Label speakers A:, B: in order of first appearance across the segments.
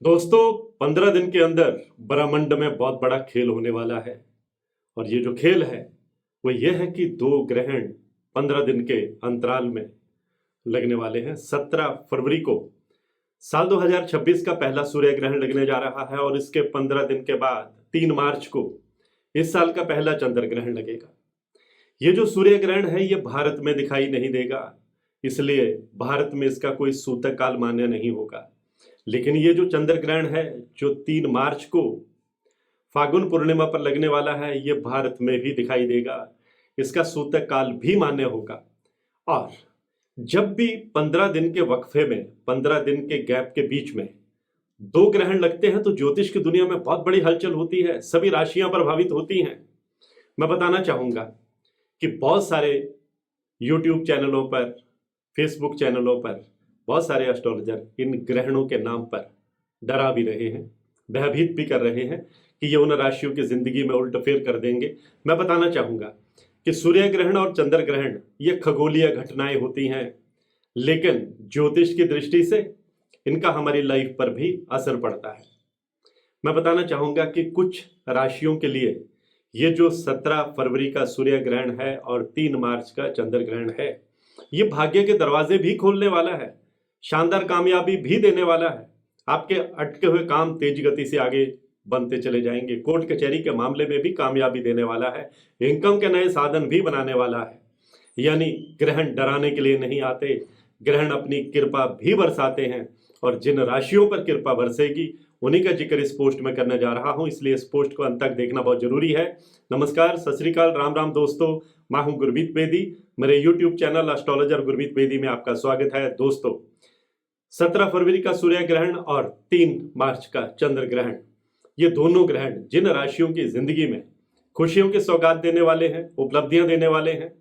A: दोस्तों, 15 दिन के अंदर ब्रह्मांड में बहुत बड़ा खेल होने वाला है। और ये जो खेल है वो ये है कि दो ग्रहण 15 दिन के अंतराल में लगने वाले हैं। 17 फरवरी को साल 2026 का पहला सूर्य ग्रहण लगने जा रहा है और इसके 15 दिन के बाद 3 मार्च को इस साल का पहला चंद्र ग्रहण लगेगा। ये जो सूर्य ग्रहण है ये भारत में दिखाई नहीं देगा, इसलिए भारत में इसका कोई सूतक काल मान्य नहीं होगा। लेकिन ये जो चंद्र ग्रहण है जो 3 मार्च को फागुन पूर्णिमा पर लगने वाला है ये भारत में भी दिखाई देगा। इसका सूतक काल भी मान्य होगा। और जब भी 15 दिन के वक्फे में 15 दिन के गैप के बीच में दो ग्रहण लगते हैं तो ज्योतिष की दुनिया में बहुत बड़ी हलचल होती है, सभी राशियां प्रभावित होती हैं। मैं बताना चाहूंगा कि बहुत सारे यूट्यूब चैनलों पर, फेसबुक चैनलों पर बहुत सारे एस्ट्रोलॉजर इन ग्रहणों के नाम पर डरा भी रहे हैं, भयभीत भी कर रहे हैं कि ये उन राशियों की जिंदगी में उल्टफेर कर देंगे। मैं बताना चाहूंगा कि सूर्य ग्रहण और चंद्र ग्रहण ये खगोलीय घटनाएं होती हैं, लेकिन ज्योतिष की दृष्टि से इनका हमारी लाइफ पर भी असर पड़ता है। मैं बताना चाहूंगा कि कुछ राशियों के लिए ये जो 17 फरवरी का सूर्य ग्रहण है और 3 मार्च का चंद्र ग्रहण है ये भाग्य के दरवाजे भी खोलने वाला है, शानदार कामयाबी भी देने वाला है। आपके अटके हुए काम तेज गति से आगे बनते चले जाएंगे। कोर्ट कचहरी के मामले में भी कामयाबी देने वाला है, इनकम के नए साधन भी बनाने वाला है। यानी ग्रहण डराने के लिए नहीं आते, ग्रहण अपनी कृपा भी बरसाते हैं। और जिन राशियों पर कृपा बरसेगी उन्हीं का जिक्र इस पोस्ट में करने जा रहा हूं, इसलिए इस पोस्ट को अंत तक देखना बहुत जरूरी है। नमस्कार, सत श्री अकाल, राम राम दोस्तों, मैं हूं गुरमीत बेदी। मेरे YouTube channel astrologer Gurmeet Bedi में आपका स्वागत है। दोस्तों, 17 फरवरी का सूर्य ग्रहण और 3 मार्च का चंद्र ग्रहण, ये दोनों ग्रहण जिन राशियों की जिंदगी में खुशियों की सौगात देने वाले हैं, उपलब्धियां देने वाले हैं,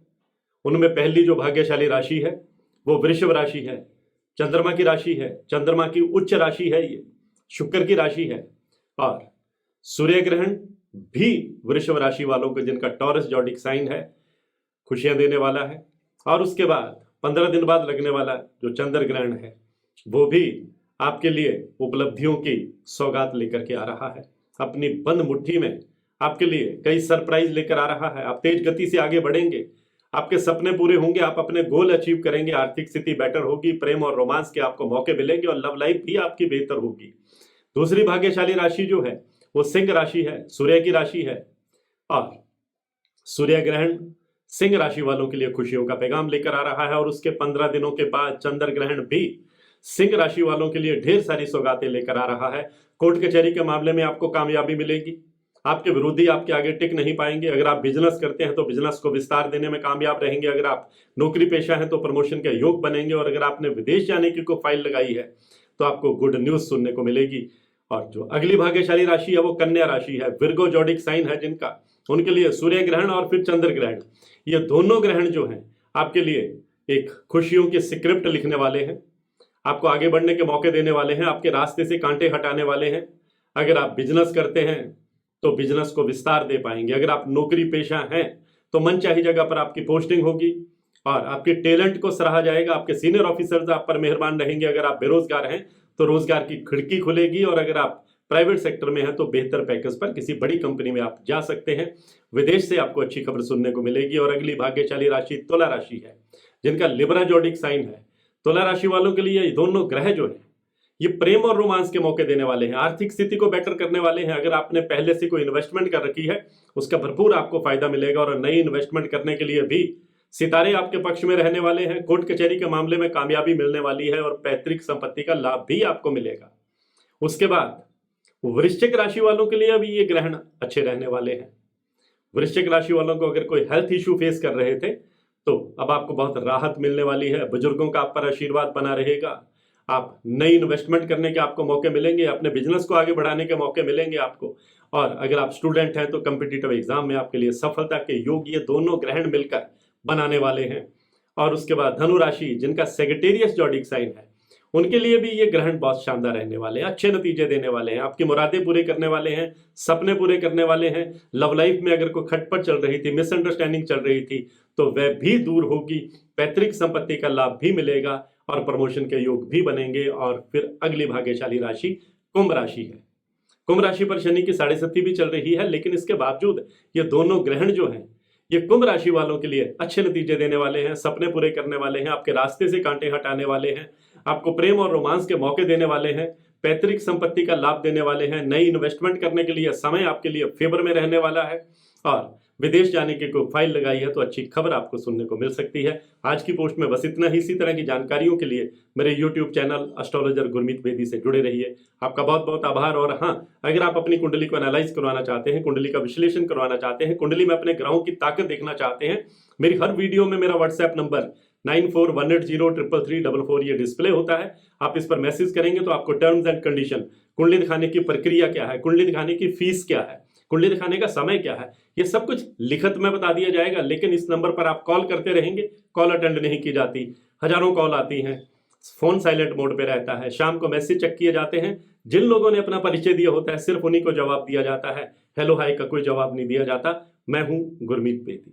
A: उनमें पहली जो भाग्यशाली राशि है वो वृषभ राशि है। चंद्रमा की राशि है, चंद्रमा की उच्च राशि है, ये शुक्र की राशि है। और सूर्य ग्रहण भी वृषभ राशि वालों को, जिनका टॉरस जॉडिक साइन है, खुशियां देने वाला है। और उसके बाद 15 दिन बाद लगने वाला जो चंद्र ग्रहण है वो भी आपके लिए उपलब्धियों की सौगात लेकर के आ रहा है। अपनी बंद मुट्ठी में आपके लिए कई सरप्राइज लेकर आ रहा है। आप तेज गति से आगे बढ़ेंगे, आपके सपने पूरे होंगे, आप अपने गोल अचीव करेंगे, आर्थिक स्थिति बेटर होगी, प्रेम और रोमांस के आपको मौके मिलेंगे और लव लाइफ भी आपकी बेहतर होगी। दूसरी भाग्यशाली राशि जो है वो सिंह राशि है, सूर्य की राशि है। और सूर्य ग्रहण सिंह राशि वालों के लिए खुशियों का पैगाम लेकर आ रहा है। और उसके 15 दिनों के बाद चंद्र ग्रहण भी सिंह राशि वालों के लिए ढेर सारी सौगातें लेकर आ रहा है। कोर्ट कचहरी के मामले में आपको कामयाबी मिलेगी, आपके विरोधी आपके आगे टिक नहीं पाएंगे। अगर आप बिजनेस करते हैं तो बिजनेस को विस्तार देने में कामयाब रहेंगे। अगर आप नौकरी पेशा हैं तो प्रमोशन के योग बनेंगे। और अगर आपने विदेश जाने की कोई फाइल लगाई है तो आपको गुड न्यूज सुनने को मिलेगी। और जो अगली भाग्यशाली राशि है वो कन्या राशि है, विर्गो जॉडिक साइन है जिनका, उनके लिए सूर्य ग्रहण और फिर चंद्र ग्रहण, ये दोनों ग्रहण जो हैं आपके लिए एक खुशियों की स्क्रिप्ट लिखने वाले हैं, आपको आगे बढ़ने के मौके देने वाले हैं, आपके रास्ते से कांटे हटाने वाले हैं। अगर आप बिजनेस करते हैं तो बिजनेस को विस्तार दे पाएंगे। अगर आप नौकरी पेशा हैं तो मनचाही जगह पर आपकी पोस्टिंग होगी और आपके टैलेंट को सराहा जाएगा। आपके सीनियर ऑफिसर्स आप पर मेहरबान रहेंगे। अगर आप बेरोजगार हैं तो रोजगार की खिड़की खुलेगी। और अगर आप प्राइवेट सेक्टर में हैं तो बेहतर पैकेज पर किसी बड़ी कंपनी में आप जा सकते हैं। विदेश से आपको अच्छी खबर सुनने को मिलेगी। और अगली भाग्यशाली राशि तुला राशि है, जिनका लिब्रा जॉडिक साइन है। तुला राशि वालों के लिए ये दोनों ग्रह जो है ये प्रेम और रोमांस के मौके देने वाले हैं, आर्थिक स्थिति को बेटर करने वाले हैं। अगर आपने पहले से कोई इन्वेस्टमेंट कर रखी है उसका भरपूर आपको फायदा मिलेगा। और नई इन्वेस्टमेंट करने के लिए भी सितारे आपके पक्ष में रहने वाले हैं। कोर्ट कचहरी के मामले में कामयाबी मिलने वाली है और पैतृक संपत्ति का लाभ भी आपको मिलेगा। उसके बाद वृश्चिक राशि वालों के लिए भी ये ग्रहण अच्छे रहने वाले हैं। वृश्चिक राशि वालों को अगर कोई हेल्थ इश्यू फेस कर रहे थे तो अब आपको बहुत राहत मिलने वाली है। बुजुर्गों का आप पर आशीर्वाद बना रहेगा। आप नई इन्वेस्टमेंट करने के आपको मौके मिलेंगे, अपने बिजनेस को आगे बढ़ाने के मौके मिलेंगे आपको। और अगर आप स्टूडेंट हैं तो कम्पिटिटिव एग्जाम में आपके लिए सफलता के योग ये दोनों ग्रहण मिलकर बनाने वाले हैं। और उसके बाद धनु राशि, जिनका सेगिटेरियस जॉडिक साइन है, उनके लिए भी ये ग्रहण बहुत शानदार रहने वाले हैं, अच्छे नतीजे देने वाले हैं, आपकी मुरादें पूरे करने वाले हैं, सपने पूरे करने वाले हैं। लव लाइफ में अगर कोई खटपट चल रही थी, मिसअंडरस्टैंडिंग चल रही थी तो वह भी दूर होगी, पैतृक संपत्ति का लाभ भी मिलेगा और प्रमोशन के योग भी बनेंगे। और फिर अगली भाग्यशाली राशि कुंभ राशि है। कुंभ राशि पर शनि की 7.5 भी चल रही है, लेकिन इसके बावजूद ये दोनों ग्रहण जो हैं ये कुंभ राशि वालों के लिए अच्छे नतीजे देने वाले हैं, सपने पूरे करने वाले हैं, आपके रास्ते से कांटे हटाने वाले हैं, आपको प्रेम और रोमांस के मौके देने वाले हैं, पैतृक संपत्ति का लाभ देने वाले हैं, नई इन्वेस्टमेंट करने के लिए समय आपके लिए फेवर में रहने वाला है और विदेश जाने की कोई फाइल लगाई है तो अच्छी खबर आपको सुनने को मिल सकती है। आज की पोस्ट में बस इतना ही। इसी तरह की जानकारियों के लिए मेरे YouTube channel astrologer Gurmeet Bedi से जुड़े रहिए। आपका बहुत बहुत आभार। और हाँ, अगर आप अपनी कुंडली को एनालाइज करवाना चाहते हैं, कुंडली का विश्लेषण करवाना चाहते हैं, कुंडली में अपने ग्रहों की ताकत देखना चाहते हैं, मेरी हर वीडियो में मेरा व्हाट्सएप नंबर 9418033344 ये डिस्प्ले होता है। आप इस पर मैसेज करेंगे तो आपको टर्म्स एंड कंडीशन, कुंडली दिखाने की प्रक्रिया क्या है, कुंडली दिखाने की फीस क्या है, कुंडली दिखाने का समय क्या है, ये सब कुछ लिखित में बता दिया जाएगा। लेकिन इस नंबर पर आप कॉल करते रहेंगे, कॉल अटेंड नहीं की जाती, हजारों कॉल आती हैं, फोन साइलेंट मोड पे रहता है, शाम को मैसेज चेक किए जाते हैं। जिन लोगों ने अपना परिचय दिया होता है सिर्फ उन्हीं को जवाब दिया जाता है, हेलो हाय का कोई जवाब नहीं दिया जाता। मैं हूं गुरमीत बेदी।